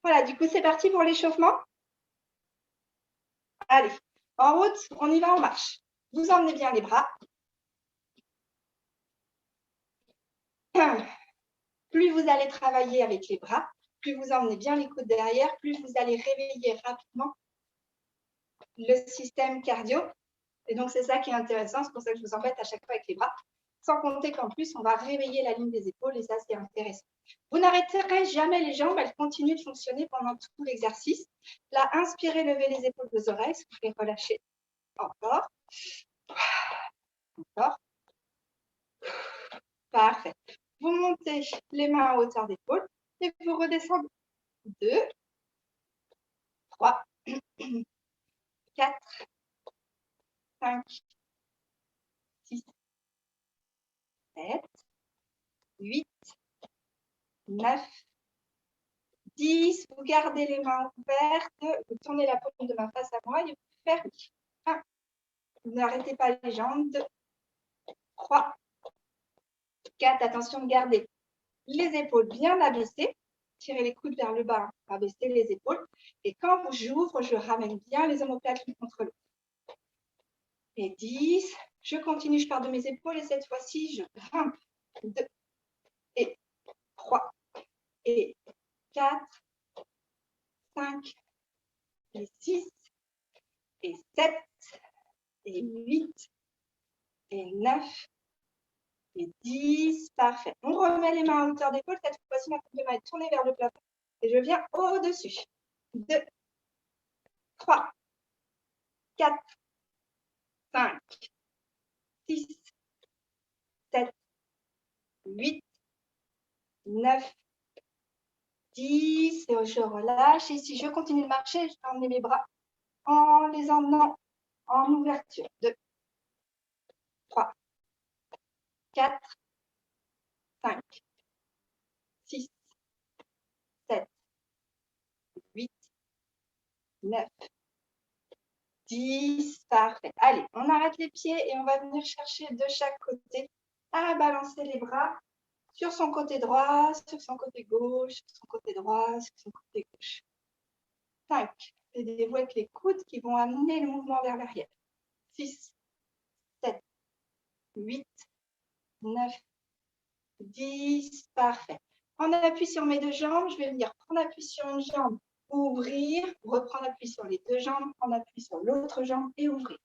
Voilà, du coup, c'est parti pour l'échauffement. Allez, en route, on y va en marche. Vous emmenez bien les bras. Plus vous allez travailler avec les bras, plus vous emmenez bien les coudes derrière, plus vous allez réveiller rapidement le système cardio. Et donc, c'est ça qui est intéressant. C'est pour ça que je vous embête à chaque fois avec les bras. Sans compter qu'en plus, on va réveiller la ligne des épaules et ça, c'est intéressant. Vous n'arrêterez jamais les jambes. Elles continuent de fonctionner pendant tout l'exercice. Là, inspirez, levez les épaules aux oreilles. Soufflez, relâchez. Encore. Encore. Parfait. Vous montez les mains à hauteur d'épaule et vous redescendez. 2, 3, 4, 5, 6, 7, 8, 9, 10. Vous gardez les mains ouvertes. Vous tournez la paume de main face à moi et vous fermez. 1. Vous n'arrêtez pas les jambes. 2, 3, 4. Attention de garder les épaules bien abaissées. Tirez les coudes vers le bas, abaissez les épaules. Et quand j'ouvre, je ramène bien les omoplates l'une contre l'autre. Et 10. Je continue, je pars de mes épaules et cette fois-ci, je grimpe. 2 et 3 et 4, 5 et 6 et 7 et 8 et 9 et 10. Parfait. On remet les mains à hauteur d'épaule. Cette fois-ci, ma paume de main est tournée vers le plafond. Et je viens au-dessus. 2, 3, 4, 5, 6, 7, 8, 9, 10. Et je relâche. Et si je continue de marcher, je vais emmener mes bras en les emmenant en ouverture. 2, 3, 4, 5, 6, 7, 8, 9, 10. Parfait. Allez, on arrête les pieds et on va venir chercher de chaque côté à balancer les bras sur son côté droit, sur son côté gauche, sur son côté droit, sur son côté gauche. 5. Aidez-vous avec les coudes qui vont amener le mouvement vers l'arrière. 6, 7, 8, 9, 10. Parfait. En appui sur mes deux jambes, je vais venir prendre appui sur une jambe, ouvrir, reprendre appui sur les deux jambes, prendre appui sur l'autre jambe et ouvrir.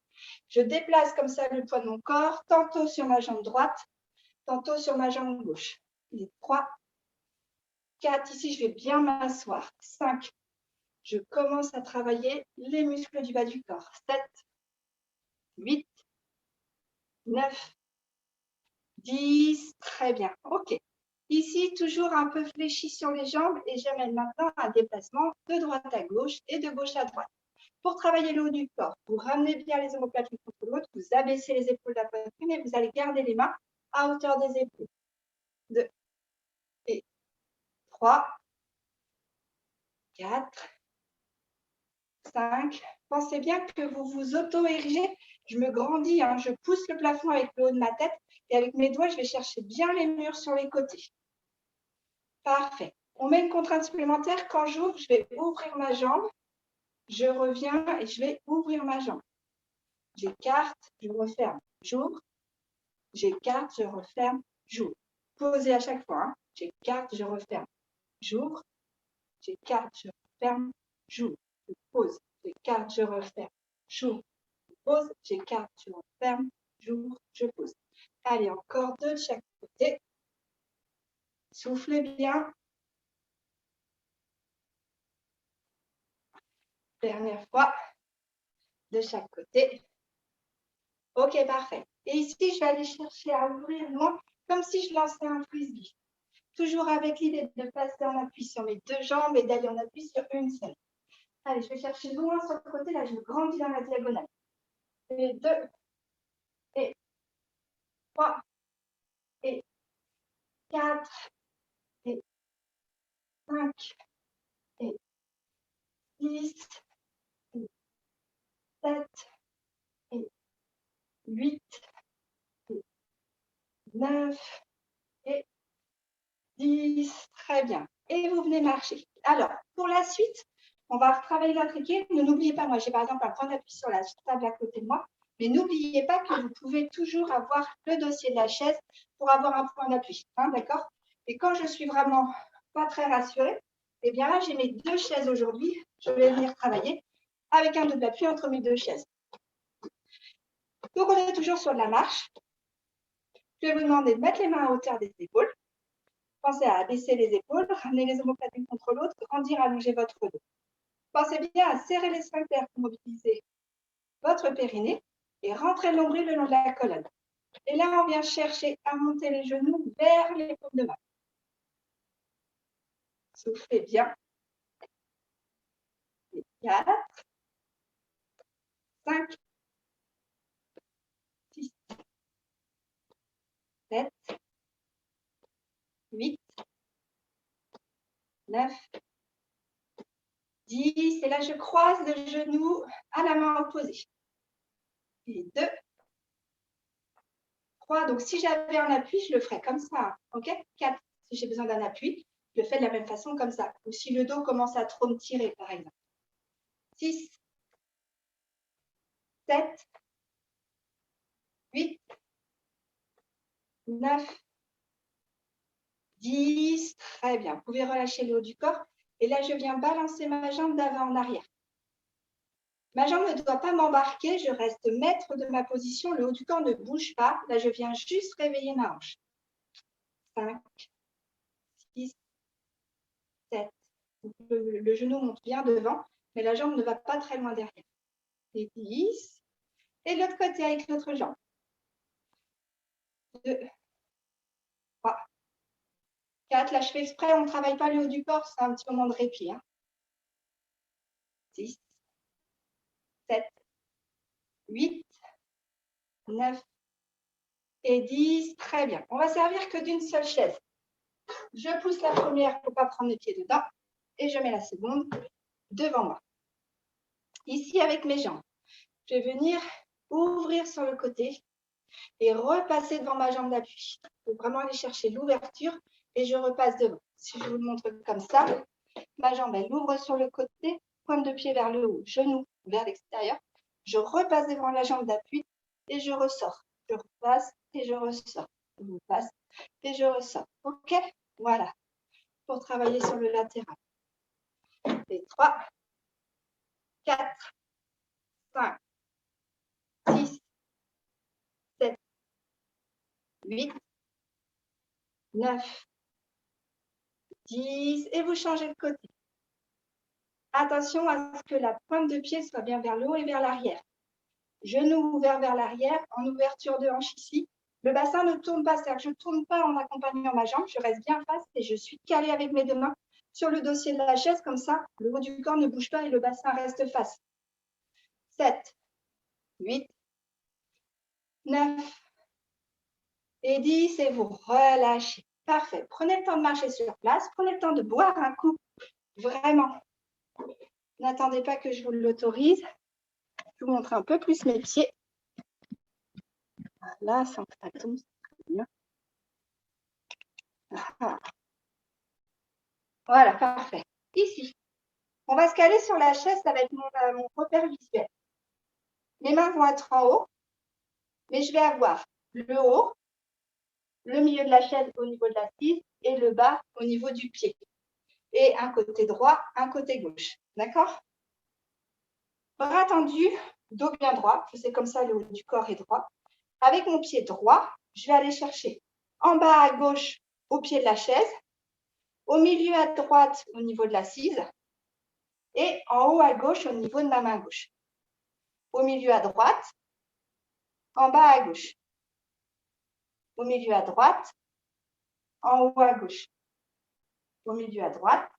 Je déplace comme ça le poids de mon corps, tantôt sur ma jambe droite, tantôt sur ma jambe gauche. 3, 4, ici je vais bien m'asseoir. 5, je commence à travailler les muscles du bas du corps. 7, 8, 9, 10, très bien. Ok. Ici, toujours un peu fléchi sur les jambes et j'amène maintenant un déplacement de droite à gauche et de gauche à droite. Pour travailler le haut du corps, vous ramenez bien les omoplates l'une contre l'autre, vous abaissez les épaules de la poitrine et vous allez garder les mains à hauteur des épaules. 2 et 3, 4, 5. Pensez bien que vous vous auto-érigez. Je me grandis, hein, je pousse le plafond avec le haut de ma tête et avec mes doigts, je vais chercher bien les murs sur les côtés. Parfait. On met une contrainte supplémentaire. Quand j'ouvre, je vais ouvrir ma jambe. Je reviens et je vais ouvrir ma jambe. J'écarte, je referme, j'ouvre. J'écarte, je referme, j'ouvre. Posez à chaque fois. Hein. J'écarte, je referme, j'ouvre. J'écarte, je referme, j'ouvre. Je pose. J'écarte, je referme, j'ouvre. Je pose. J'écarte, je referme, j'ouvre, je pose. Allez, encore 2 de chaque côté. Soufflez bien. Dernière fois, de chaque côté. Ok, parfait. Et ici, je vais aller chercher à ouvrir loin, comme si je lançais un frisbee. Toujours avec l'idée de passer en appui sur mes deux jambes et d'aller en appui sur une seule. Allez, je vais chercher loin sur le côté. Là, je grandis dans la diagonale. Et 2, et 3, et 4, et 5, et 6, et 7, et 8, et 9, et 10. Très bien. Et vous venez marcher. Alors, pour la suite, on va retravailler la triquée. N'oubliez pas, moi j'ai par exemple un point d'appui sur la table à côté de moi, mais n'oubliez pas que vous pouvez toujours avoir le dossier de la chaise pour avoir un point d'appui, hein, d'accord? Et quand je suis vraiment pas très rassurée, eh bien là j'ai mes 2 chaises aujourd'hui, je vais venir travailler avec un double appui entre mes 2 chaises. Donc on est toujours sur de la marche. Je vais vous demander de mettre les mains à hauteur des épaules. Pensez à abaisser les épaules, ramener les omoplates l'une contre l'autre, grandir, allonger votre dos. Pensez bien à serrer les sphincters pour mobiliser votre périnée et rentrer le nombril le long de la colonne. Et là, on vient chercher à monter les genoux vers les paumes de main. Soufflez bien. 4, 5, 6, 7, 8, 9, 10. Et là, je croise le genou à la main opposée. Et 2, 3. Donc, si j'avais un appui, je le ferais comme ça. OK? 4. Si j'ai besoin d'un appui, je le fais de la même façon comme ça. Ou si le dos commence à trop me tirer, par exemple. 6, 7, 8, 9, 10. Très bien. Vous pouvez relâcher le haut du corps. Et là, je viens balancer ma jambe d'avant en arrière. Ma jambe ne doit pas m'embarquer. Je reste maître de ma position. Le haut du corps ne bouge pas. Là, je viens juste réveiller ma hanche. 5, 6, 7. Le genou monte bien devant, mais la jambe ne va pas très loin derrière. Et 10. Et l'autre côté avec l'autre jambe. 2, 3, 4. Là, je fais exprès, on ne travaille pas le haut du corps, c'est un petit moment de répit. 6, 7, 8, 9 et 10. Très bien. On va servir que d'une seule chaise. Je pousse la première pour ne pas prendre les pieds dedans et je mets la seconde devant moi. Ici, avec mes jambes, je vais venir ouvrir sur le côté et repasser devant ma jambe d'appui. Il faut vraiment aller chercher l'ouverture et je repasse devant. Si je vous le montre comme ça, ma jambe, elle ouvre sur le côté, pointe de pied vers le haut, genou vers l'extérieur. Je repasse devant la jambe d'appui et je ressors. Je repasse et je ressors. Je repasse et je ressors. OK? Voilà. Pour travailler sur le latéral. Et 3, 4, 5, 6, 7, 8, 9, 10. Et vous changez de côté. Attention à ce que la pointe de pied soit bien vers le haut et vers l'arrière. Genou ouvert vers l'arrière, en ouverture de hanche ici. Le bassin ne tourne pas, c'est-à-dire que je ne tourne pas en accompagnant ma jambe, je reste bien face et je suis calée avec mes 2 mains sur le dossier de la chaise, comme ça, le haut du corps ne bouge pas et le bassin reste face. 7, 8, 9 et 10 et vous relâchez. Parfait. Prenez le temps de marcher sur place, prenez le temps de boire un coup, vraiment. N'attendez pas que je vous l'autorise. Je vous montre un peu plus mes pieds. Voilà, sans que ça tombe. Voilà, parfait. Ici, on va se caler sur la chaise, ça va être mon repère visuel. Mes mains vont être en haut, mais je vais avoir le haut, le milieu de la chaise au niveau de l'assise et le bas au niveau du pied. Et un côté droit, un côté gauche. D'accord? Bras tendus, dos bien droit. Je sais comme ça, le haut du corps est droit. Avec mon pied droit, je vais aller chercher en bas à gauche au pied de la chaise, au milieu à droite au niveau de l'assise et en haut à gauche au niveau de ma main gauche. Au milieu à droite, en bas à gauche. Au milieu à droite, en haut à gauche. Au milieu à droite,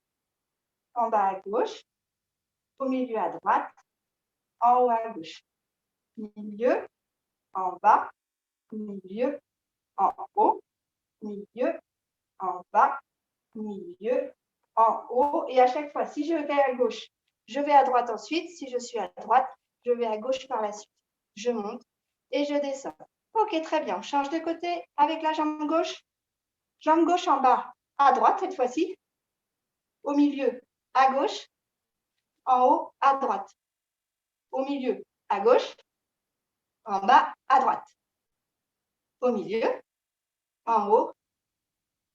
en bas à gauche. Au milieu à droite, en haut à gauche. Milieu, en bas, milieu, en haut, milieu, en bas, milieu, en haut. Et à chaque fois, si je vais à gauche, je vais à droite ensuite. Si je suis à droite, je vais à gauche par la suite. Je monte et je descends. OK, très bien. On change de côté avec la jambe gauche. Jambe gauche en bas, à droite cette fois-ci. Au milieu, à gauche, en haut, à droite. Au milieu, à gauche, en bas, à droite. Au milieu, en haut,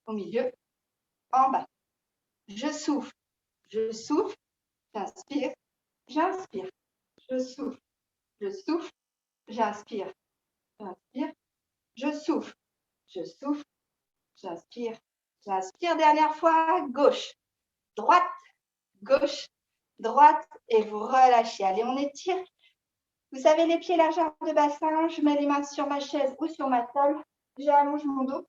au milieu, en bas. Je souffle, j'inspire, j'inspire. Je souffle, j'inspire, j'inspire. Je souffle, j'inspire, j'inspire. Dernière fois, gauche, droite, gauche, droite, et vous relâchez. Allez, on étire. Vous avez les pieds largeur de bassin. Je mets les mains sur ma chaise ou sur ma table. J'allonge mon dos.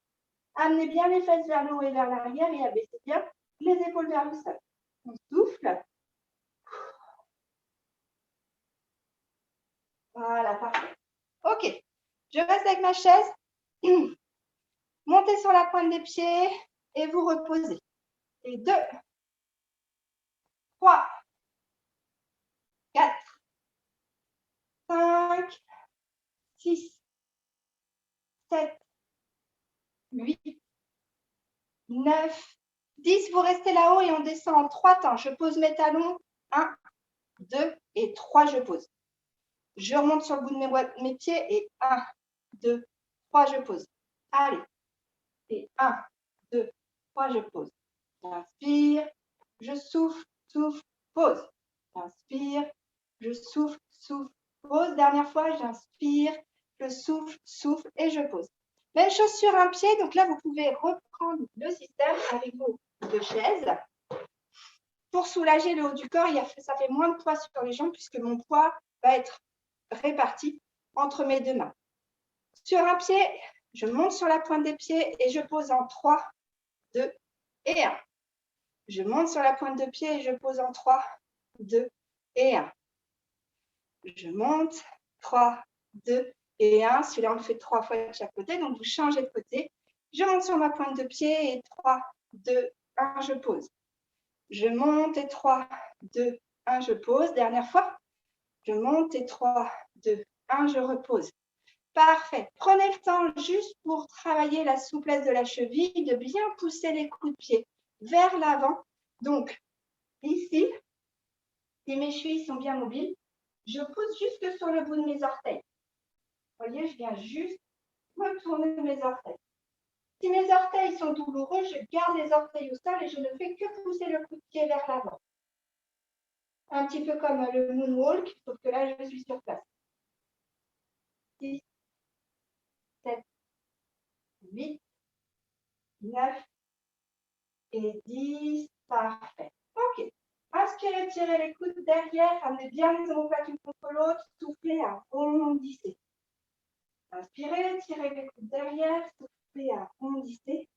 Amenez bien les fesses vers le haut et vers l'arrière et abaissez bien les épaules vers le sol. On souffle. Voilà, parfait. Ok, je reste avec ma chaise. Montez sur la pointe des pieds et vous reposez. Et 2, 3, 4, 5, 6, 7, 8, 9, 10. Vous restez là-haut et on descend en 3 temps. Je pose mes talons. 1, 2 et 3, je pose. Je remonte sur le bout de mes pieds et 1, 2, 3, je pose. Allez. Et 1, 2, 3, je pose. J'inspire, je souffle, souffle, pose. J'inspire, je souffle, souffle, pose. Dernière fois, j'inspire, je souffle, souffle et je pose. Même chose sur un pied. Donc là, vous pouvez reprendre le système avec vos 2 chaises. Pour soulager le haut du corps, ça fait moins de poids sur les jambes puisque mon poids va être réparti entre mes 2 mains. Sur un pied, je monte sur la pointe des pieds et je pose en 3, 2 et 1. Je monte sur la pointe de pied et je pose en 3, 2 et 1. Je monte, 3, 2 et 1. Celui-là, on le fait 3 fois de chaque côté. Donc, vous changez de côté. Je monte sur ma pointe de pied et 3, 2, 1, je pose. Je monte et 3, 2, 1, je pose. Dernière fois. Je monte et 3, 2, 1, je repose. Parfait. Prenez le temps juste pour travailler la souplesse de la cheville, de bien pousser les coups de pied vers l'avant. Donc, ici, si mes chevilles sont bien mobiles, je pousse jusque sur le bout de mes orteils. Vous voyez, je viens juste retourner mes orteils. Si mes orteils sont douloureux, je garde les orteils au sol et je ne fais que pousser le coup de pied vers l'avant. Un petit peu comme le moonwalk, sauf que là, je suis sur place. 6, 7, 8, 9 et 10. Parfait. OK. Inspirez, tirez les coudes derrière, amenez bien les omoplates l'une contre l'autre, soufflez, arrondissez. Inspirez, tirez les coudes derrière, soufflez, arrondissez.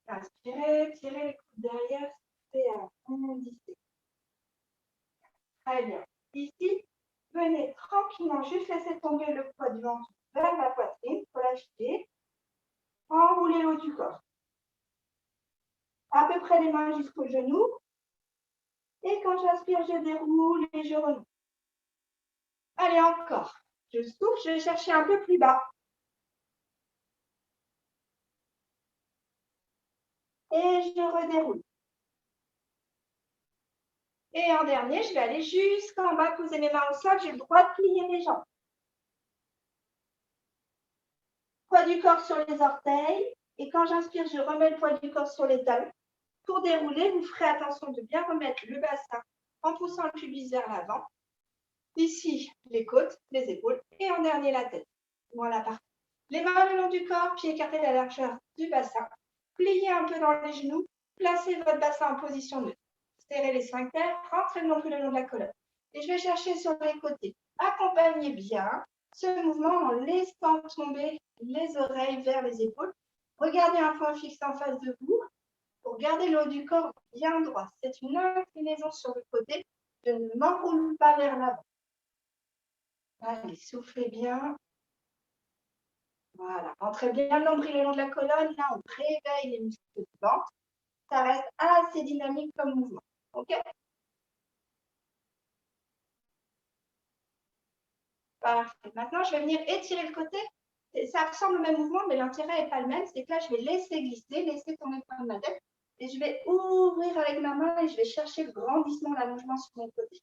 Inspirez, tirez les coudes derrière, soufflez, arrondissez. Très bien. Ici, venez tranquillement, juste laisser tomber le poids du ventre vers la poitrine, relâchez, enroulez le haut du corps. À peu près les mains jusqu'aux genoux. Et quand j'inspire, je déroule et je remonte. Allez, encore. Je souffle, je vais chercher un peu plus bas. Et je redéroule. Et en dernier, je vais aller jusqu'en bas, poser mes mains au sol. J'ai le droit de plier mes jambes. Poids du corps sur les orteils. Et quand j'inspire, je remets le poids du corps sur les talons. Pour dérouler, vous ferez attention de bien remettre le bassin en poussant le pubis vers l'avant. Ici, les côtes, les épaules. Et en dernier, la tête. Voilà, parfait. Les mains le long du corps, pieds écartés à la largeur du bassin. Pliez un peu dans les genoux. Placez votre bassin en position neutre. Serrez les sphincters, rentrez le nombril le long de la colonne. Et je vais chercher sur les côtés. Accompagnez bien ce mouvement en laissant tomber les oreilles vers les épaules. Regardez un point fixe en face de vous pour garder le haut du corps bien droit. C'est une inclinaison sur le côté. Je ne m'enroule pas vers l'avant. Allez, soufflez bien. Voilà, rentrez bien le nombril le long de la colonne. Là, on réveille les muscles du ventre. Ça reste assez dynamique comme mouvement. OK? Parfait. Maintenant, je vais venir étirer le côté. Ça ressemble au même mouvement, mais l'intérêt n'est pas le même. C'est que là, je vais laisser glisser, laisser tomber le coin de ma tête. Et je vais ouvrir avec ma main et je vais chercher le grandissement, l'allongement sur mon côté.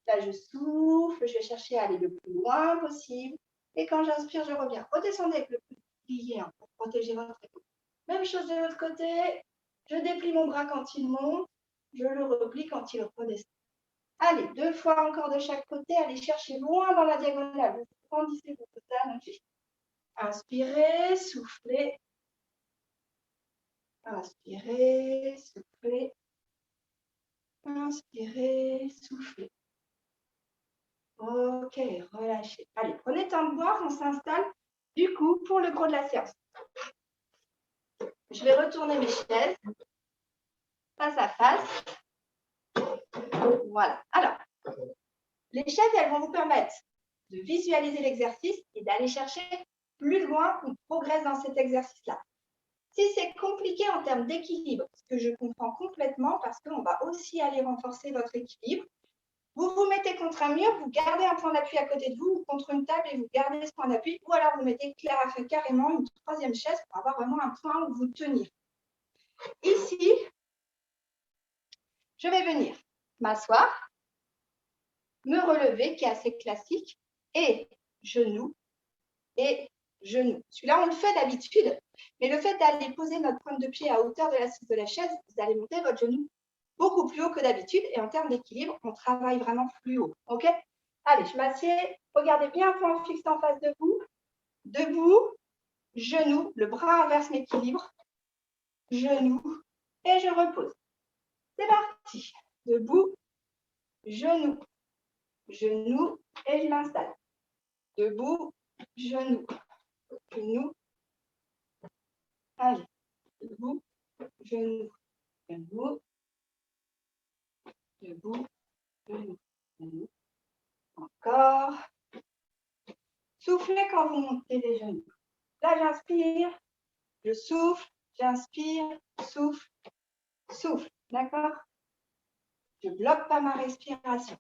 Là, je souffle, je vais chercher à aller le plus loin possible. Et quand j'inspire, je reviens. Redescendez avec le coude plié pour protéger votre épaule. Même chose de l'autre côté. Je déplie mon bras quand il monte. Je le replie quand il redescend. Allez, 2 fois encore de chaque côté. Allez chercher loin dans la diagonale. Vous grandissez votre côté allongé. Inspirez, soufflez. Inspirez, soufflez. Inspirez, soufflez. Ok, relâchez. Allez, prenez temps de boire, on s'installe du coup pour le gros de la séance. Je vais retourner mes chaises face à face. Voilà. Alors, les chaises, elles vont vous permettre de visualiser l'exercice et d'aller chercher plus loin ou progresser dans cet exercice-là. Si c'est compliqué en termes d'équilibre, ce que je comprends complètement parce qu'on va aussi aller renforcer votre équilibre, vous vous mettez contre un mur, vous gardez un point d'appui à côté de vous ou contre une table et vous gardez ce point d'appui, ou alors vous mettez carrément une troisième chaise pour avoir vraiment un point où vous tenir. Ici, je vais venir m'asseoir, me relever, qui est assez classique, et genou, et genou. Celui-là, on le fait d'habitude, mais le fait d'aller poser notre pointe de pied à hauteur de l'assise de la chaise, vous allez monter votre genou beaucoup plus haut que d'habitude. Et en termes d'équilibre, on travaille vraiment plus haut. OK? Allez, je m'assieds. Regardez bien un point fixe en face de vous. Debout, genou, le bras inverse m'équilibre. Genou, et je repose. C'est parti. Debout, genou, genou, et je m'installe. Debout, genou, genou. Allez, debout, genou, genou. Debout, genou, genou. Encore. Soufflez quand vous montez les genoux. Là, j'inspire, je souffle, j'inspire, souffle, souffle. D'accord? Je ne bloque pas ma respiration.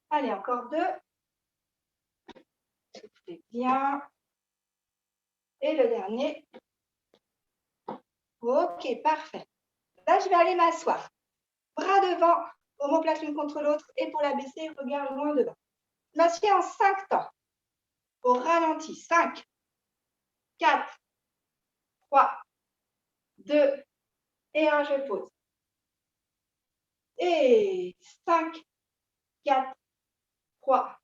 Allez, encore 2. Soufflez bien. Et le dernier. Ok, parfait. Là, je vais aller m'asseoir. Bras devant, omoplate l'une contre l'autre, épaule abaissée, regard loin devant. Je m'assieds en 5 temps. Au ralenti. 5, 4, 3, 2 et 1, je pose. Et 5, 4, 3,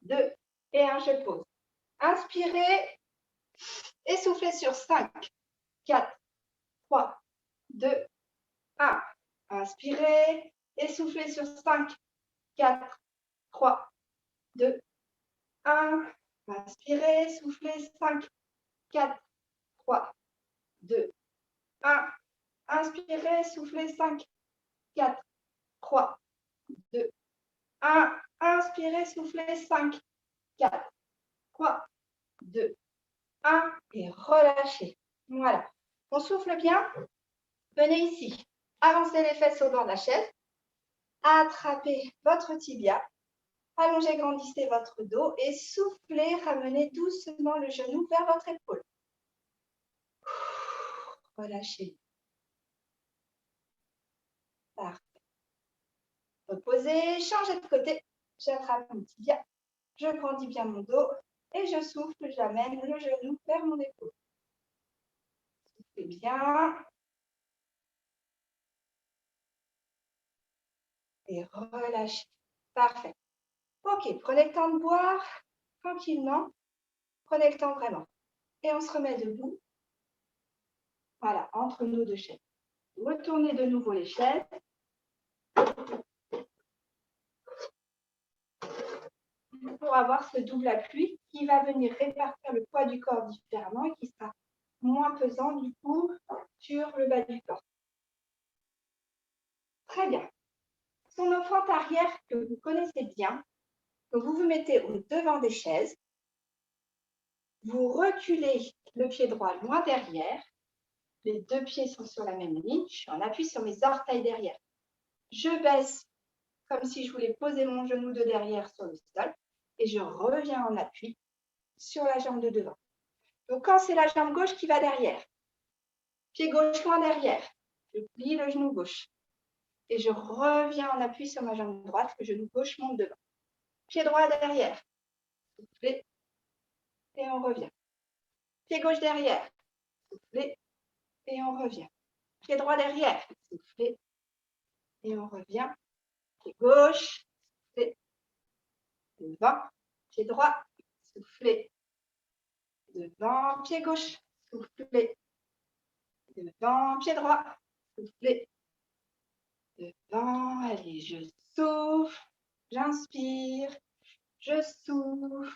2 et 1, je pose. Inspirez et soufflez sur 5, 4, 3, 2, 1. Inspirez et soufflez sur 5, 4, 3, 2, 1. Inspirez, soufflez 5, 4, 3, 2, 1. Inspirez, soufflez 5, 4, 3, 2, 1. Inspirez, soufflez 5, 4, 3, 2, 1. Et relâchez. Voilà. On souffle bien. Venez ici. Avancez les fesses au bord de la chaise. Attrapez votre tibia. Allongez, grandissez votre dos et soufflez. Ramenez doucement le genou vers votre épaule. Relâchez. Parfait. Reposez, changez de côté. J'attrape mon tibia. Je grandis bien mon dos et je souffle. J'amène le genou vers mon épaule. Soufflez bien. Et relâchez. Parfait. Ok, prenez le temps de boire tranquillement. Prenez le temps vraiment. Et on se remet debout. Voilà, entre nos deux chaises. Retournez de nouveau les chaises. Pour avoir ce double appui qui va venir répartir le poids du corps différemment et qui sera moins pesant du coup sur le bas du corps. Très bien. Son offrande arrière que vous connaissez bien, que vous vous mettez au devant des chaises. Vous reculez le pied droit loin derrière. Les deux pieds sont sur la même ligne. Je suis en appui sur mes orteils derrière. Je baisse comme si je voulais poser mon genou de derrière sur le sol. Et je reviens en appui sur la jambe de devant. Donc, quand c'est la jambe gauche qui va derrière, pied gauche loin derrière, Je plie le genou gauche. Et je reviens en appui sur ma jambe droite. Le genou gauche monte devant. Pied droit derrière. Soufflez. Et on revient. Pied gauche derrière. Soufflez. Et on revient. Pied droit derrière. Soufflez. Et on revient. Pied gauche. Soufflez. Devant. Pied droit. Soufflez. Devant. Pied gauche. Soufflez. Devant. Pied droit. Soufflez. Devant. Allez, je souffle. J'inspire. Je souffle.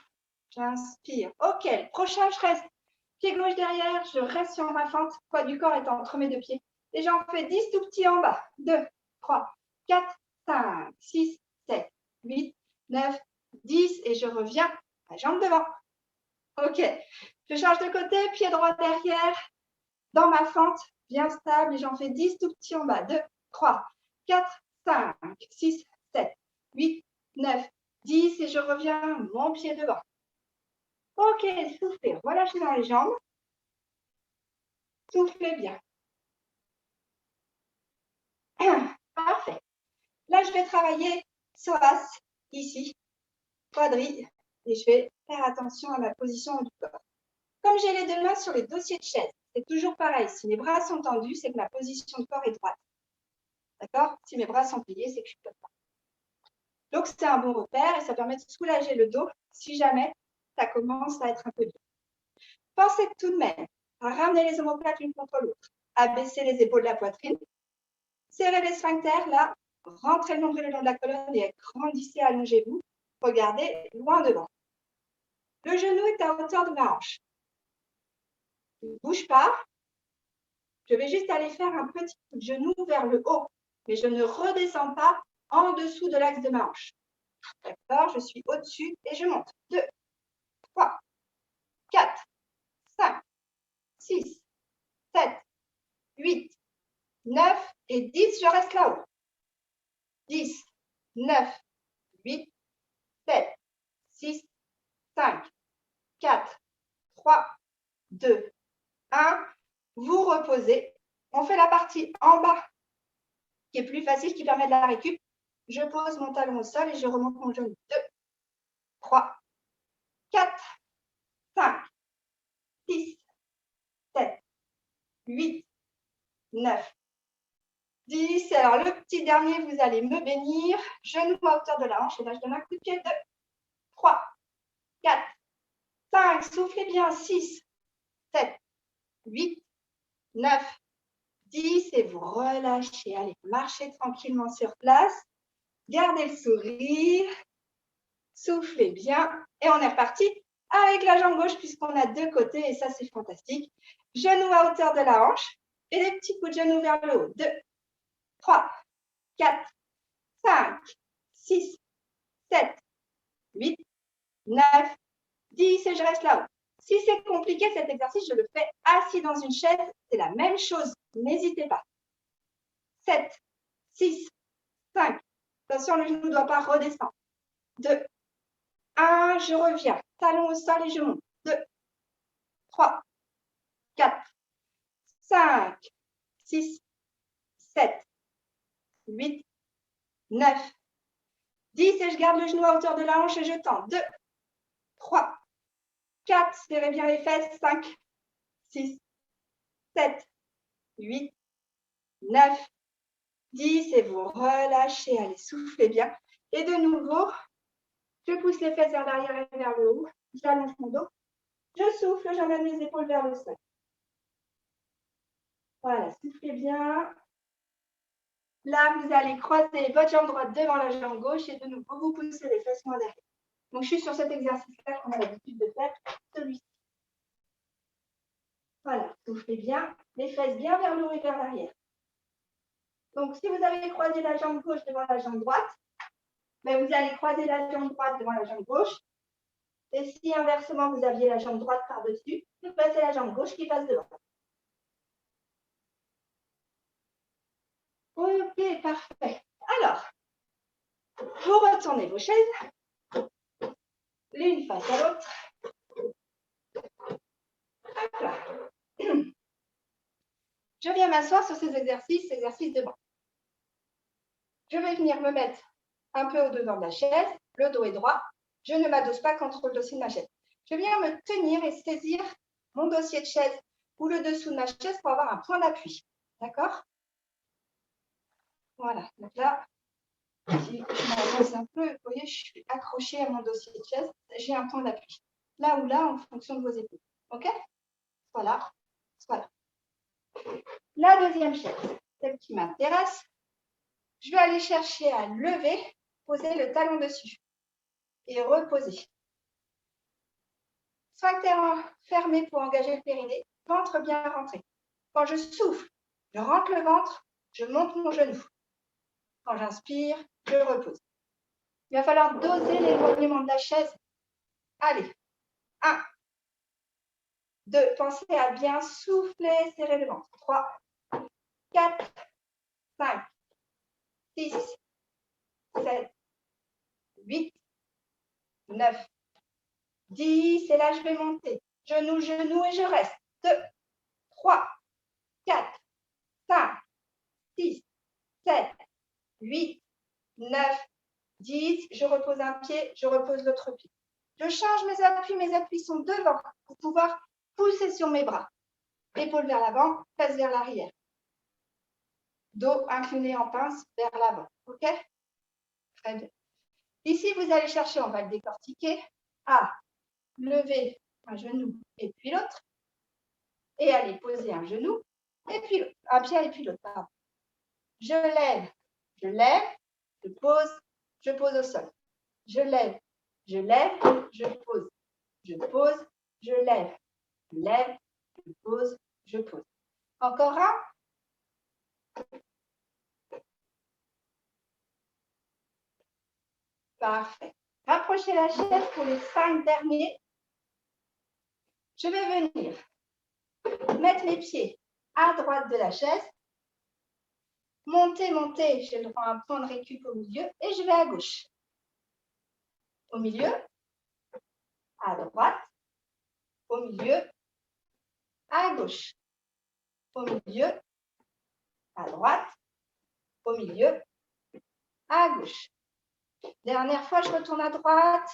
J'inspire. Ok, prochain, je reste. Pied gauche derrière, je reste sur ma fente. Poids du corps est entre mes deux pieds. Et j'en fais 10 tout petits en bas. 2, 3, 4, 5, 6, 7, 8, 9, 10. Et je reviens à jambe devant. Ok, je change de côté, pied droit derrière, dans ma fente, bien stable. Et j'en fais 10 tout petits en bas. 2, 3, 4, 5, 6, 7, 8, 9, 10. Et je reviens mon pied devant. Ok, soufflez, relâchez dans les jambes. Soufflez bien. Parfait. Là, je vais travailler psoas, ici, quadrille, et je vais faire attention à ma position du corps. Comme j'ai les deux mains sur les dossiers de chaise, c'est toujours pareil. Si mes bras sont tendus, c'est que ma position de corps est droite. D'accord? Si mes bras sont pliés, c'est que je ne peux pas. Donc, c'est un bon repère et ça permet de soulager le dos si jamais ça commence à être un peu dur. Pensez tout de même à ramener les omoplates l'une contre l'autre, à baisser les épaules de la poitrine, serrez les sphincters, là, rentrez le nombril le long de la colonne et grandissez, allongez-vous. Regardez loin devant. Le genou est à hauteur de ma hanche. Je ne bouge pas. Je vais juste aller faire un petit coup de genou vers le haut, mais je ne redescends pas en dessous de l'axe de ma hanche. D'accord? Je suis au-dessus et je monte. 2, 3, 4, 5, 6, 7, 8, 9 et 10. Je reste là-haut. 10, 9, 8, 7, 6, 5, 4, 3, 2, 1. Vous reposez. On fait la partie en bas qui est plus facile, qui permet de la récup. Je pose mon talon au sol et je remonte mon genou. 2, 3, 4, 5, 6, 7, 8, 9, 10. Alors, le petit dernier, vous allez me bénir. Genou à hauteur de la hanche. Et là, je donne un coup de pied. 2, 3, 4, 5. Soufflez bien. 6, 7, 8, 9, 10. Et vous relâchez. Allez, marchez tranquillement sur place. Gardez le sourire. Soufflez bien. Et on est reparti avec la jambe gauche puisqu'on a deux côtés. Et ça, c'est fantastique. Genou à hauteur de la hanche. Et des petits coups de genoux vers le haut. 2, 3, 4, 5, 6, 7, 8, 9, 10 et je reste là-haut. Si c'est compliqué cet exercice, je le fais assis dans une chaise. C'est la même chose. N'hésitez pas. 7, 6, 5. Attention, le genou ne doit pas redescendre. 2, 1, je reviens. Talon au sol et je monte. 2, 3, 4, 5, 6, 7, 8, 9, 10 et je garde le genou à hauteur de la hanche et je tends. 2, 3, 4, serrez bien les fesses. 5, 6, 7, 8, 9, 10 et vous relâchez. Allez, soufflez bien. Et de nouveau, je pousse les fesses vers l'arrière et vers le haut. J'allonge mon dos. Je souffle, j'emmène mes épaules vers le sol. Voilà, soufflez bien. Là, vous allez croiser votre jambe droite devant la jambe gauche et de nouveau, vous poussez les fesses moins derrière. Donc, je suis sur cet exercice-là qu'on a l'habitude de faire, celui-ci. Voilà, soufflez bien, les fesses bien vers le haut et vers l'arrière. Donc, si vous avez croisé la jambe gauche devant la jambe droite, ben, vous allez croiser la jambe droite devant la jambe gauche. Et si inversement, vous aviez la jambe droite par-dessus, vous passez la jambe gauche qui passe devant. Ok, parfait. Alors, vous retournez vos chaises, l'une face à l'autre. Je viens vais m'asseoir sur ces exercices de banc. Je vais venir me mettre un peu au-devant de la chaise, le dos est droit. Je ne m'adosse pas contre le dossier de ma chaise. Je viens me tenir et saisir mon dossier de chaise ou le dessous de ma chaise pour avoir un point d'appui. D'accord? Voilà. Donc là, si je m'avance un peu, vous voyez, je suis accrochée à mon dossier de chaise. J'ai un point d'appui. Là ou là, en fonction de vos épaules. OK? Voilà. Voilà. La deuxième chaise, celle qui m'intéresse, je vais aller chercher à lever, poser le talon dessus et reposer. Sphincter fermé pour engager le périnée, ventre bien rentré. Quand je souffle, je rentre le ventre, je monte mon genou. Quand j'inspire, je repose. Il va falloir doser l'éloignement de la chaise. Allez, 1, 2, pensez à bien souffler, serrer le ventre. 3, 4, 5, 6, 7, 8, 9, 10. Et là, je vais monter. Genou, genou et je reste. 2, 3, 4, 5, 6, 7, 8, 9, 10. Je repose un pied, je repose l'autre pied. Je change mes appuis sont devant pour pouvoir pousser sur mes bras. Épaules vers l'avant, fesses vers l'arrière. Dos incliné en pince vers l'avant. OK? Très bien. Ici, vous allez chercher, on va le décortiquer, à lever un genou et puis l'autre, et aller poser un genou et puis l'autre, un pied et puis l'autre. Je lève, je pose au sol. Je lève, je pose, je lève, je pose, je pose. Encore un. Parfait. Rapprochez la chaise pour les 5 derniers. Je vais venir mettre mes pieds à droite de la chaise. Monter, monter. J'ai le droit à un point de récup au milieu et je vais à gauche. Au milieu, à droite, au milieu, à gauche. Au milieu, à droite, au milieu, à gauche. Dernière fois, je retourne à droite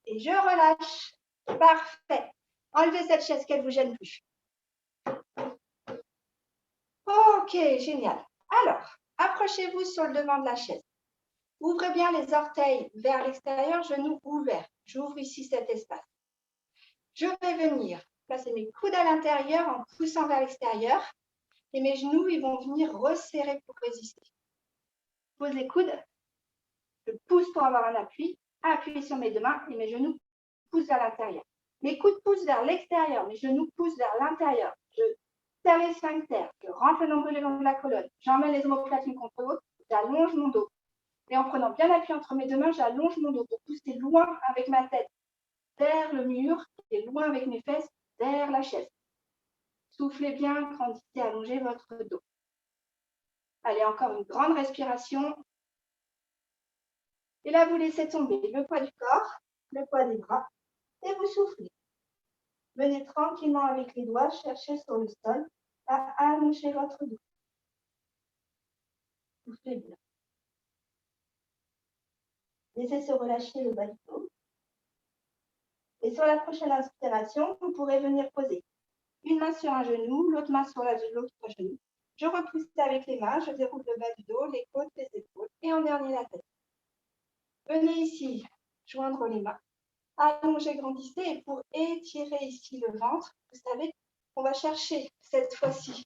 et je relâche. Parfait. Enlevez cette chaise qu'elle ne vous gêne plus. Ok, génial. Alors, approchez-vous sur le devant de la chaise. Ouvrez bien les orteils vers l'extérieur, genoux ouverts. J'ouvre ici cet espace. Je vais venir placer mes coudes à l'intérieur en poussant vers l'extérieur et mes genoux ils vont venir resserrer pour résister. Je pose les coudes, je pousse pour avoir un appui, appuie sur mes deux mains et mes genoux poussent vers l'intérieur. Mes coudes poussent vers l'extérieur, mes genoux poussent vers l'intérieur. Je serre les sphincters, je rentre le nombril le long de la colonne, j'emmène les omoplates l'une contre l'autre, j'allonge mon dos. Et en prenant bien appui entre mes deux mains, j'allonge mon dos pour pousser loin avec ma tête vers le mur et loin avec mes fesses vers la chaise. Soufflez bien, grandissez, allongez votre dos. Allez, encore une grande respiration. Et là, vous laissez tomber le poids du corps, le poids des bras et vous soufflez. Venez tranquillement avec les doigts chercher sur le sol à allonger votre dos. Soufflez bien. Laissez se relâcher le bas du dos. Et sur la prochaine inspiration, vous pourrez venir poser une main sur un genou, l'autre main sur l'autre genou. Je repousse avec les mains, je déroule le bas du dos, les côtes, les épaules et en dernier la tête. Venez ici, joindre les mains, allongez, grandissez et pour étirer ici le ventre, vous savez, on va chercher cette fois-ci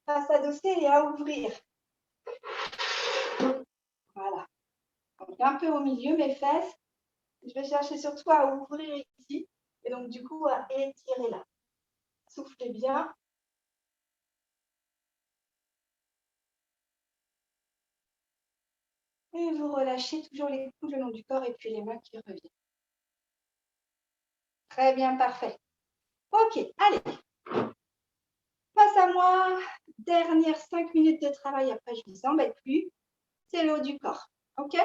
à s'adosser et à ouvrir. Voilà. Donc un peu au milieu, mes fesses. Je vais chercher surtout à ouvrir ici et donc du coup à étirer là. Soufflez bien. Et vous relâchez toujours les coudes le long du corps et puis les mains qui reviennent. Très bien, parfait. Ok, allez. Face à moi, dernière 5 minutes de travail, après je ne vous embête plus. C'est le haut du corps. Ok?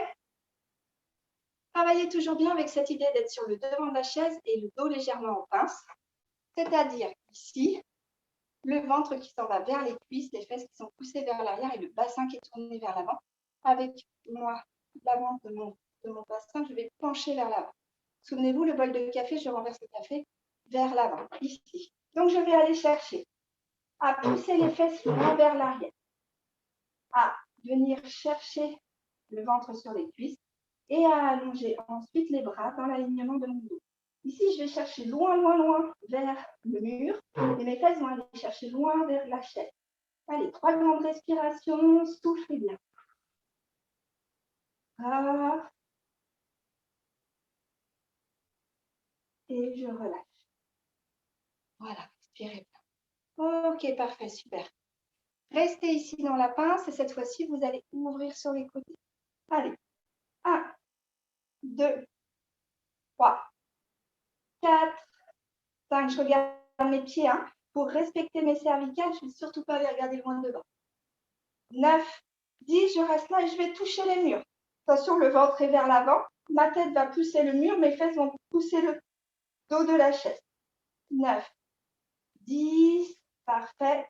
Travaillez toujours bien avec cette idée d'être sur le devant de la chaise et le dos légèrement en pince. C'est-à-dire ici, le ventre qui s'en va vers les cuisses, les fesses qui sont poussées vers l'arrière et le bassin qui est tourné vers l'avant. Avec moi, l'avant de mon bassin, je vais pencher vers l'avant. Souvenez-vous, le bol de café, je renverse le café vers l'avant, ici. Donc, je vais aller chercher à pousser les fesses loin vers l'arrière, à venir chercher le ventre sur les cuisses et à allonger ensuite les bras dans l'alignement de mon dos. Ici, je vais chercher loin, loin, loin vers le mur et mes fesses vont aller chercher loin vers la chaise. Allez, 3 grandes respirations, soufflez bien. Ah. Et je relâche. Voilà, respirez bien. Ok, parfait, super. Restez ici dans la pince et cette fois-ci, vous allez ouvrir sur les côtés. Allez, 1, 2, 3, 4, 5. Je regarde mes pieds. Hein. Pour respecter mes cervicales, je ne vais surtout pas les regarder loin devant. 9, 10, je reste là et je vais toucher les murs. Attention, le ventre est vers l'avant. Ma tête va pousser le mur, mes fesses vont pousser le dos de la chaise. 9, 10, parfait.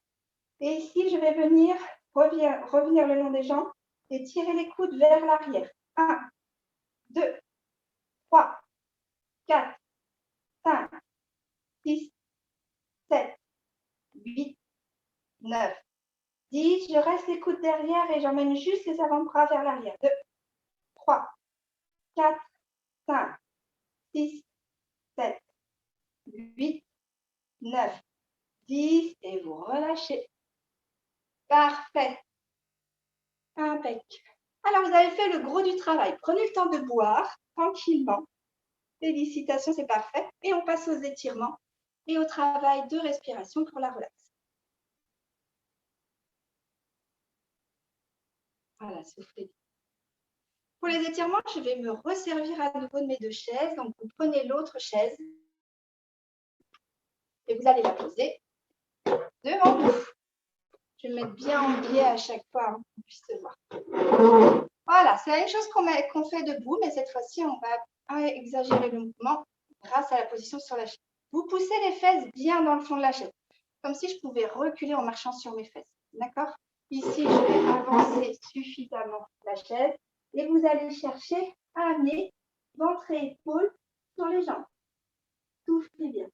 Et ici, je vais venir revenir le long des jambes et tirer les coudes vers l'arrière. 1, 2, 3, 4, 5, 6, 7, 8, 9, 10. Je reste les coudes derrière et j'emmène juste les avant-bras vers l'arrière. 2, 3, 4, 5, 6, 7, 8, 9, 10. Et vous relâchez. Parfait. Impec. Alors, vous avez fait le gros du travail. Prenez le temps de boire tranquillement. Félicitations, c'est parfait. Et on passe aux étirements et au travail de respiration pour la relax. Voilà, soufflez. Pour les étirements, je vais me resservir à nouveau de mes 2 chaises. Donc, vous prenez l'autre chaise et vous allez la poser devant vous. Je vais me mettre bien en biais à chaque fois pour qu'on puisse se voir. Voilà, c'est la même chose qu'on fait debout, mais cette fois-ci, on va exagérer le mouvement grâce à la position sur la chaise. Vous poussez les fesses bien dans le fond de la chaise, comme si je pouvais reculer en marchant sur mes fesses. D'accord? Ici, je vais avancer suffisamment la chaise et vous allez chercher à amener ventre et épaules sur les jambes. Soufflez bien.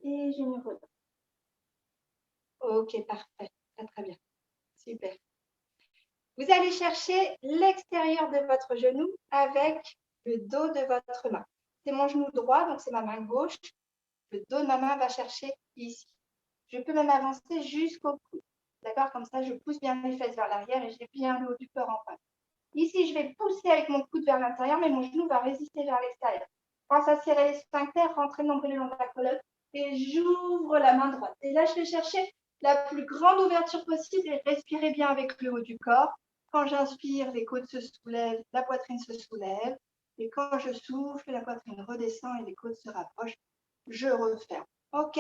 Et je me redonne. Ok, parfait. Très, très bien. Super. Vous allez chercher l'extérieur de votre genou avec le dos de votre main. C'est mon genou droit, donc c'est ma main gauche. Le dos de ma main va chercher ici. Je peux même avancer jusqu'au coude. D'accord? Comme ça, je pousse bien les fesses vers l'arrière et j'ai bien le haut du corps en face. Ici, je vais pousser avec mon coude vers l'intérieur, mais mon genou va résister vers l'extérieur. Pense à serrer les sphincters, rentrer le nombril le long de la colonne et j'ouvre la main droite. Et là, je vais chercher la plus grande ouverture possible et respirer bien avec le haut du corps. Quand j'inspire, les côtes se soulèvent, la poitrine se soulève. Et quand je souffle, la poitrine redescend et les côtes se rapprochent. Je referme. OK?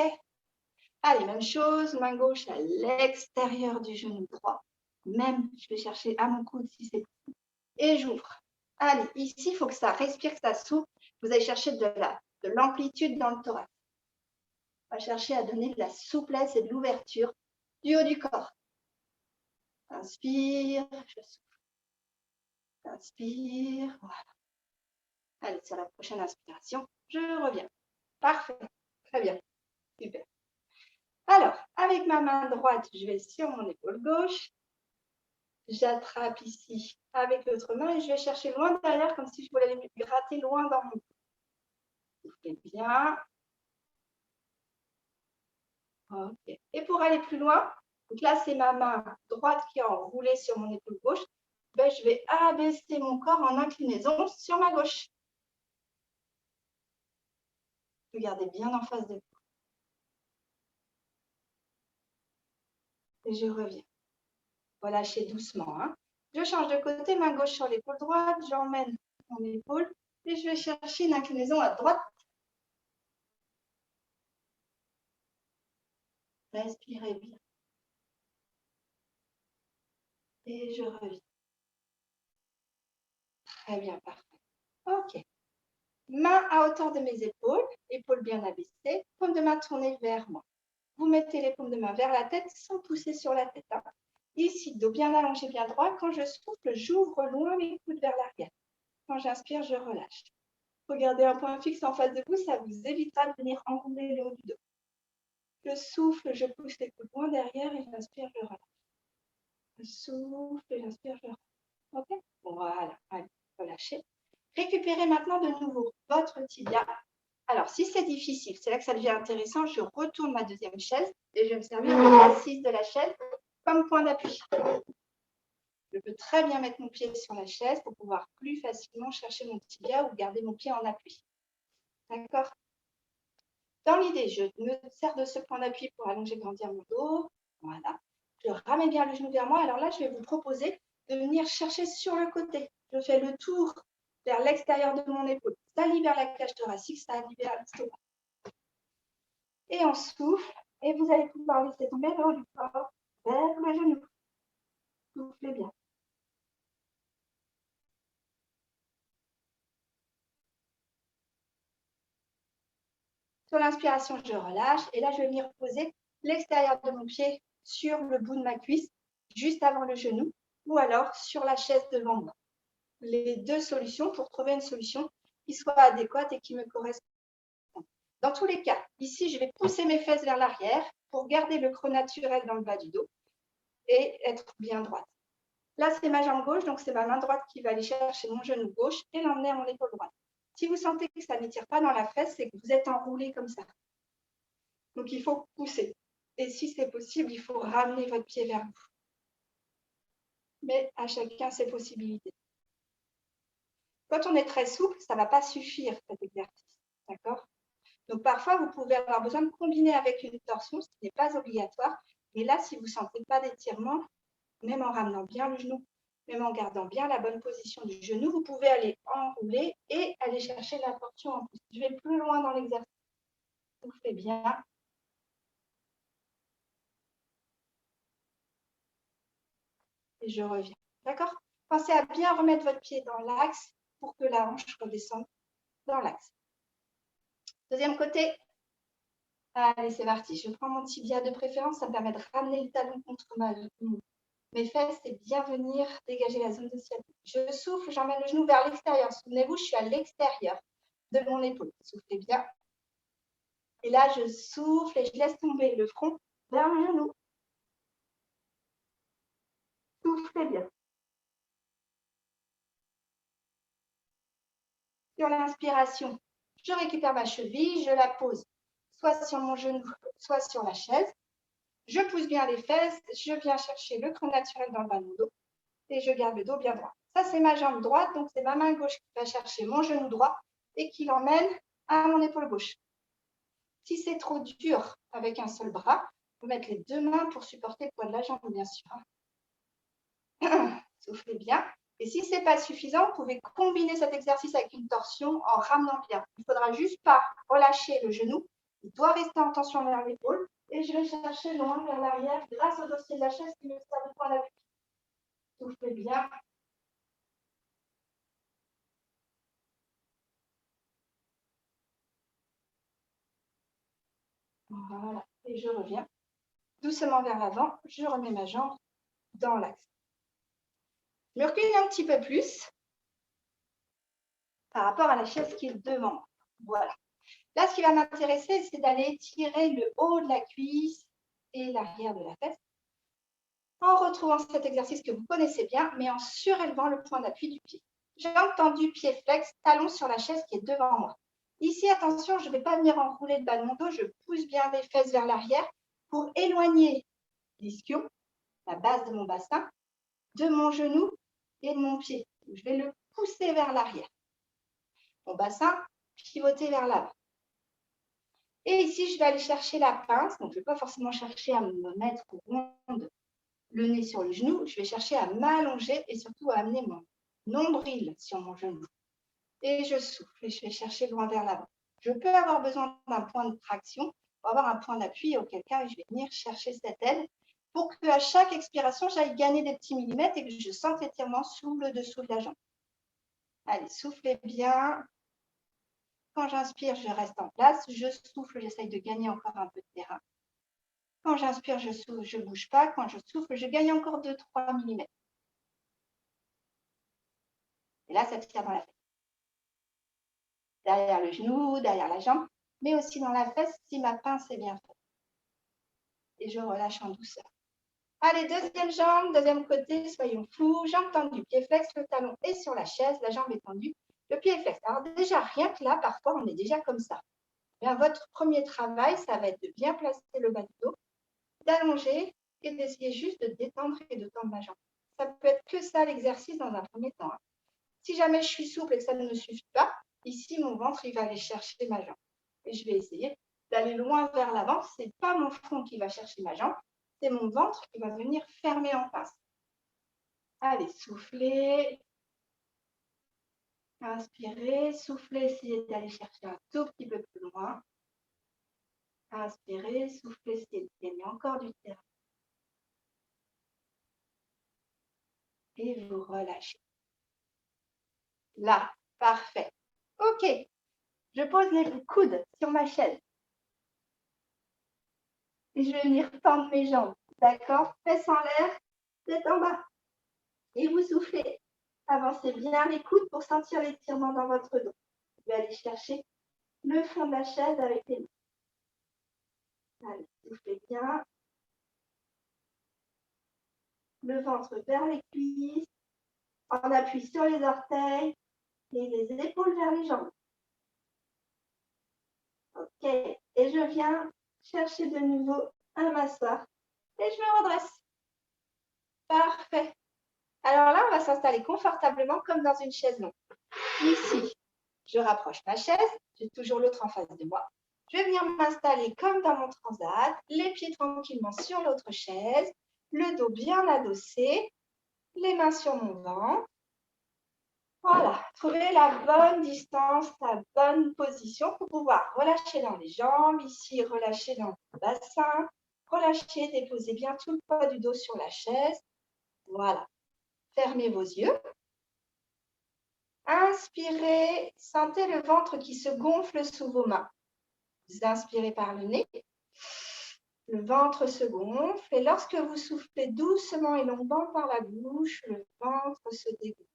Allez, même chose, main gauche à l'extérieur du genou droit. Même, je vais chercher à mon coude si c'est possible. Et j'ouvre. Allez, ici, il faut que ça respire, que ça souffle. Vous allez chercher de l'amplitude dans le thorax. On va chercher à donner de la souplesse et de l'ouverture du haut du corps. Inspire, je souffle. Inspire, voilà. Allez, sur la prochaine inspiration, je reviens. Parfait, très bien, super. Alors, avec ma main droite, je vais sur mon épaule gauche. J'attrape ici avec l'autre main et je vais chercher loin derrière comme si je voulais me gratter loin dans mon cou. Soufflez bien. Ok. Et pour aller plus loin, donc là, c'est ma main droite qui est enroulée sur mon épaule gauche. Ben, je vais abaisser mon corps en inclinaison sur ma gauche. Regardez bien en face de vous. Et je reviens. Relâchez doucement. Hein. Je change de côté, main gauche sur l'épaule droite. J'emmène mon épaule et je vais chercher une inclinaison à droite. Respirez bien. Et je reviens. Très bien, parfait. OK. Main à hauteur de mes épaules, épaules bien abaissées, paume de main tournée vers moi. Vous mettez les paumes de main vers la tête sans pousser sur la tête. Hein. Ici, dos bien allongé, bien droit. Quand je souffle, j'ouvre loin les coudes vers l'arrière. Quand j'inspire, je relâche. Regardez un point fixe en face de vous, ça vous évitera de venir enrouler le haut du dos. Je souffle, je pousse les coudes loin derrière et j'inspire, je relâche. Je souffle et j'inspire, je relâche. OK? Voilà, allez, relâchez. Récupérez maintenant de nouveau votre tibia. Alors, si c'est difficile, c'est là que ça devient intéressant, je retourne ma deuxième chaise et je vais me servir de l'assise de la chaise comme point d'appui. Je peux très bien mettre mon pied sur la chaise pour pouvoir plus facilement chercher mon tibia ou garder mon pied en appui. D'accord? Dans l'idée, je me sers de ce point d'appui pour allonger, grandir mon dos. Voilà. Je ramène bien le genou vers moi. Alors là, je vais vous proposer de venir chercher sur le côté. Je fais le tour vers l'extérieur de mon épaule. Ça libère la cage thoracique, ça libère l'estomac. Et on souffle. Et vous allez pouvoir laisser tomber le haut du corps vers le genou. Soufflez bien. Sur l'inspiration, je relâche. Et là, je vais venir poser l'extérieur de mon pied sur le bout de ma cuisse, juste avant le genou, ou alors sur la chaise devant moi. Les deux solutions pour trouver une solution qui soit adéquate et qui me corresponde. Dans tous les cas, ici, je vais pousser mes fesses vers l'arrière pour garder le creux naturel dans le bas du dos et être bien droite. Là, c'est ma jambe gauche, donc c'est ma main droite qui va aller chercher mon genou gauche et l'emmener à mon épaule droite. Si vous sentez que ça n'étire pas dans la fesse, c'est que vous êtes enroulé comme ça. Donc, il faut pousser. Et si c'est possible, il faut ramener votre pied vers vous. Mais à chacun ses possibilités. Quand on est très souple, ça ne va pas suffire cet exercice. D'accord? Donc, parfois, vous pouvez avoir besoin de combiner avec une torsion, ce qui n'est pas obligatoire. Mais là, si vous ne sentez pas d'étirement, même en ramenant bien le genou, même en gardant bien la bonne position du genou, vous pouvez aller enrouler et aller chercher la torsion en plus. Je vais plus loin dans l'exercice. Vous faites bien. Et je reviens. D'accord? Pensez à bien remettre votre pied dans l'axe pour que la hanche redescende dans l'axe. Deuxième côté. Allez, c'est parti. Je prends mon tibia de préférence. Ça me permet de ramener le talon contre mes fesses et bien venir dégager la zone de sciatique. Je souffle, j'emmène le genou vers l'extérieur. Souvenez-vous, je suis à l'extérieur de mon épaule. Soufflez bien. Et là, je souffle et je laisse tomber le front vers le genou. Soufflez bien. Sur l'inspiration, je récupère ma cheville, je la pose soit sur mon genou, soit sur la chaise. Je pousse bien les fesses, je viens chercher le creux naturel dans le bas de mon dos et je garde le dos bien droit. Ça, c'est ma jambe droite, donc c'est ma main gauche qui va chercher mon genou droit et qui l'emmène à mon épaule gauche. Si c'est trop dur avec un seul bras, vous mettez les deux mains pour supporter le poids de la jambe, bien sûr. Soufflez bien. Et si ce n'est pas suffisant, vous pouvez combiner cet exercice avec une torsion en ramenant bien. Il ne faudra juste pas relâcher le genou. Il doit rester en tension vers l'épaule. Et je vais chercher loin vers l'arrière grâce au dossier de la chaise qui me sert de point d'appui. Soufflez bien. Voilà. Et je reviens doucement vers l'avant. Je remets ma jambe dans l'axe. Je me recule un petit peu plus par rapport à la chaise qui est devant. Voilà. Là, ce qui va m'intéresser, c'est d'aller tirer le haut de la cuisse et l'arrière de la fesse en retrouvant cet exercice que vous connaissez bien, mais en surélevant le point d'appui du pied. J'ai entendu pied flex, talon sur la chaise qui est devant moi. Ici, attention, je ne vais pas venir enrouler le bas de mon dos, je pousse bien les fesses vers l'arrière pour éloigner l'ischio, la base de mon bassin, de mon genou et de mon pied. Je vais le pousser vers l'arrière. Mon bassin pivoter vers l'avant. Et ici, je vais aller chercher la pince. Donc, je ne vais pas forcément chercher à me mettre ronde le nez sur le genou. Je vais chercher à m'allonger et surtout à amener mon nombril sur mon genou. Et je souffle et je vais chercher loin vers l'avant. Je peux avoir besoin d'un point de traction pour avoir un point d'appui, auquel cas je vais venir chercher cette aide pour qu'à chaque expiration, j'aille gagner des petits millimètres et que je sente l'étirement sous le dessous de la jambe. Allez, soufflez bien. Quand j'inspire, je reste en place. Je souffle, j'essaye de gagner encore un peu de terrain. Quand j'inspire, je ne bouge pas. Quand je souffle, je gagne encore 2-3 mm. Et là, ça tire dans la fesse. Derrière le genou, derrière la jambe, mais aussi dans la fesse si ma pince est bien faite. Et je relâche en douceur. Allez, deuxième jambe, deuxième côté, soyons fous. Jambe tendue, pied flex, le talon est sur la chaise, la jambe est tendue, le pied est flex. Alors déjà, rien que là, parfois, on est déjà comme ça. Bien, votre premier travail, ça va être de bien placer le bas du dos, d'allonger et d'essayer juste de détendre et de tendre ma jambe. Ça peut être que ça l'exercice dans un premier temps. Si jamais je suis souple et que ça ne me suffit pas, ici, mon ventre, il va aller chercher ma jambe. Et je vais essayer d'aller loin vers l'avant. Ce n'est pas mon front qui va chercher ma jambe, c'est mon ventre qui va venir fermer en face. Allez, soufflez. Inspirez, soufflez, essayez d'aller chercher un tout petit peu plus loin. Inspirez, soufflez, essayez de gagner encore du terrain. Et vous relâchez. Là, parfait. Ok, je pose les coudes sur ma chaise. Et je vais venir tendre mes jambes. D'accord? Fesses en l'air, tête en bas. Et vous soufflez. Avancez bien les coudes pour sentir l'étirement dans votre dos. Vous allez aller chercher le fond de la chaise avec les mains. Allez, soufflez bien. Le ventre vers les cuisses. On appuie sur les orteils et les épaules vers les jambes. Ok. Et je viens chercher de nouveau un m'asseoir. Et je me redresse. Parfait. Alors là, on va s'installer confortablement comme dans une chaise longue. Ici, je rapproche ma chaise. J'ai toujours l'autre en face de moi. Je vais venir m'installer comme dans mon transat, les pieds tranquillement sur l'autre chaise, le dos bien adossé, les mains sur mon ventre. Voilà, trouvez la bonne distance, la bonne position pour pouvoir relâcher dans les jambes, ici relâcher dans le bassin, relâcher, déposer bien tout le poids du dos sur la chaise. Voilà, fermez vos yeux. Inspirez, sentez le ventre qui se gonfle sous vos mains. Vous inspirez par le nez, le ventre se gonfle et lorsque vous soufflez doucement et longuement par la bouche, le ventre se dégonfle.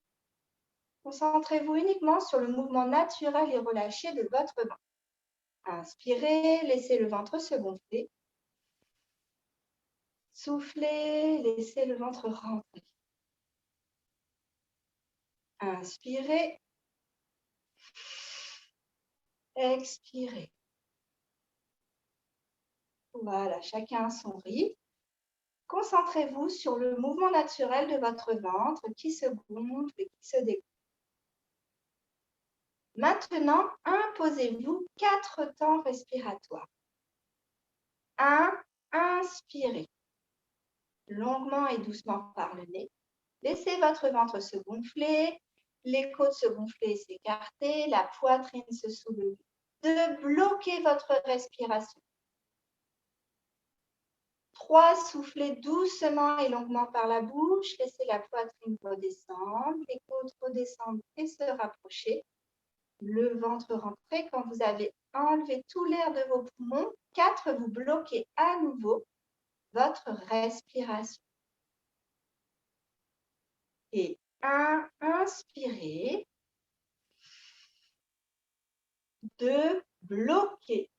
Concentrez-vous uniquement sur le mouvement naturel et relâché de votre ventre. Inspirez, laissez le ventre se gonfler. Soufflez, laissez le ventre rentrer. Inspirez. Expirez. Voilà, chacun à son rythme. Concentrez-vous sur le mouvement naturel de votre ventre qui se gonfle et qui se dégonfle. Maintenant, imposez-vous 4 temps respiratoires. 1. Inspirez. Longuement et doucement par le nez. Laissez votre ventre se gonfler, les côtes se gonfler et s'écarter, la poitrine se soulever. De bloquer votre respiration. 3. Soufflez doucement et longuement par la bouche. Laissez la poitrine redescendre, les côtes redescendre et se rapprocher. Le ventre rentré. Quand vous avez enlevé tout l'air de vos poumons, 4. Vous bloquez à nouveau votre respiration. Et 1. Inspirez. 2. Bloquez.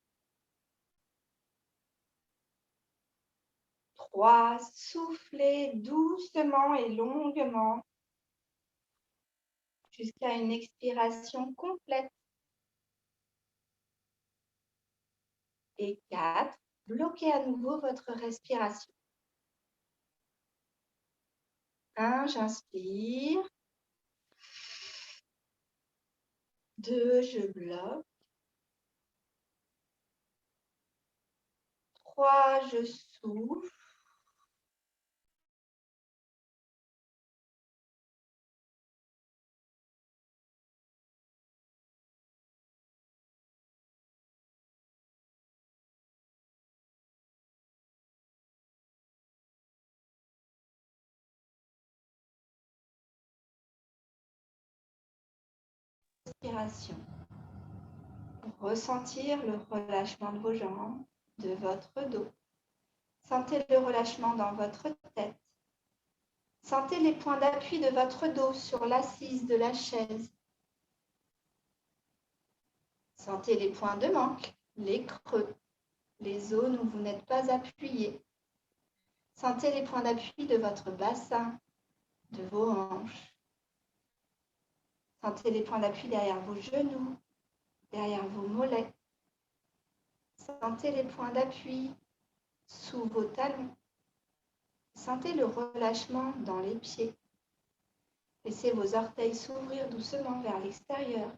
3. Soufflez doucement et longuement jusqu'à une expiration complète. Et 4. Bloquez à nouveau votre respiration. 1. J'inspire. 2. Je bloque. 3. Je souffle. respiration. Pour ressentir le relâchement de vos jambes, de votre dos. Sentez le relâchement dans votre tête. Sentez les points d'appui de votre dos sur l'assise de la chaise. Sentez les points de manque, les creux, les zones où vous n'êtes pas appuyé. Sentez les points d'appui de votre bassin, de vos hanches. Sentez les points d'appui derrière vos genoux, derrière vos mollets. Sentez les points d'appui sous vos talons. Sentez le relâchement dans les pieds. Laissez vos orteils s'ouvrir doucement vers l'extérieur,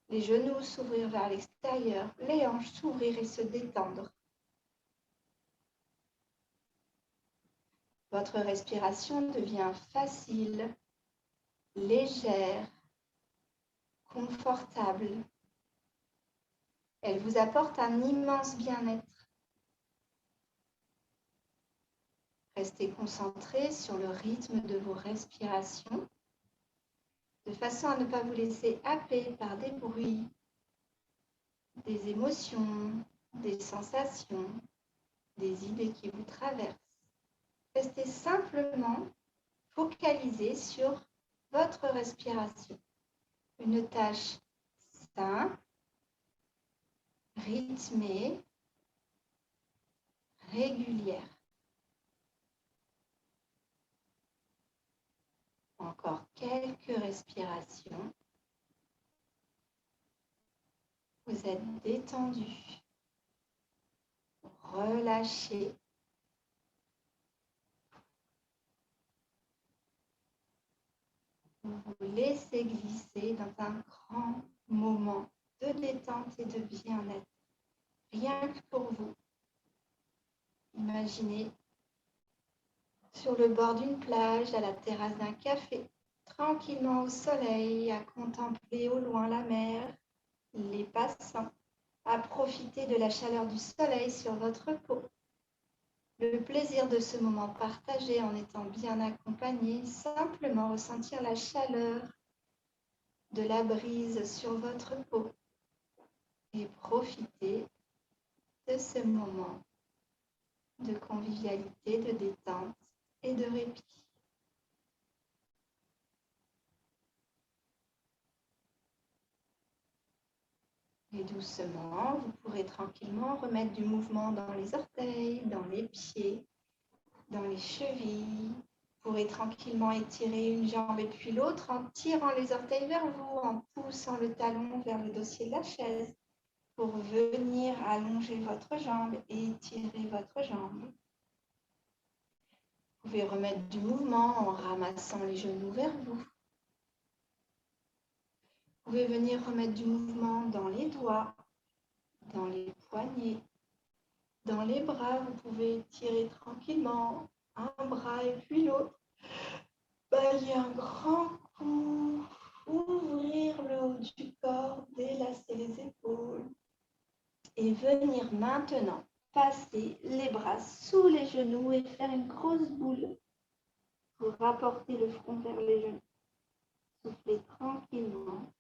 les genoux s'ouvrir vers l'extérieur, les hanches s'ouvrir et se détendre. Votre respiration devient facile, légère, confortable. Elle vous apporte un immense bien-être. Restez concentré sur le rythme de vos respirations, de façon à ne pas vous laisser happer par des bruits, des émotions, des sensations, des idées qui vous traversent. Restez simplement focalisé sur votre respiration. Une tâche simple, rythmée, régulière. Encore quelques respirations. Vous êtes détendu, relâché. Vous vous laissez glisser dans un grand moment de détente et de bien-être, rien que pour vous. Imaginez sur le bord d'une plage, à la terrasse d'un café, tranquillement au soleil, à contempler au loin la mer, les passants, à profiter de la chaleur du soleil sur votre peau. Le plaisir de ce moment partagé en étant bien accompagné, simplement ressentir la chaleur de la brise sur votre peau et profiter de ce moment de convivialité, de détente et de répit. Et doucement, vous pourrez tranquillement remettre du mouvement dans les orteils, dans les pieds, dans les chevilles. Vous pourrez tranquillement étirer une jambe et puis l'autre en tirant les orteils vers vous, en poussant le talon vers le dossier de la chaise pour venir allonger votre jambe et étirer votre jambe. Vous pouvez remettre du mouvement en ramassant les genoux vers vous. Vous pouvez venir remettre du mouvement dans les doigts, dans les poignets, dans les bras. Vous pouvez tirer tranquillement un bras et puis l'autre. Bailler un grand coup, ouvrir le haut du corps, délasser les épaules et venir maintenant passer les bras sous les genoux et faire une grosse boule pour rapporter le front vers les genoux. Soufflez tranquillement.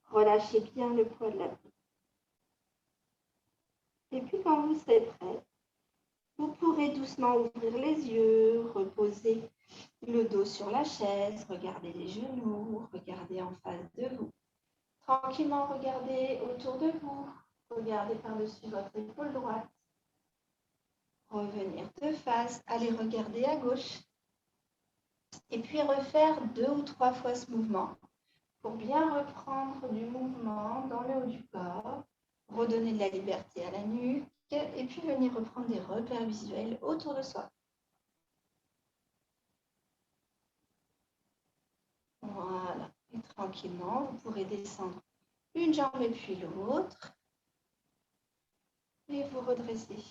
Relâchez bien le poids de la tête. Et puis quand vous serez prêt, vous pourrez doucement ouvrir les yeux, reposer le dos sur la chaise, regarder les genoux, regarder en face de vous. Tranquillement, regardez autour de vous, regardez par-dessus votre épaule droite. Revenir de face, allez regarder à gauche. Et puis refaire 2 ou 3 fois ce mouvement pour bien reprendre du mouvement dans le haut du corps, redonner de la liberté à la nuque et puis venir reprendre des repères visuels autour de soi. Voilà, et tranquillement, vous pourrez descendre une jambe et puis l'autre et vous redresser.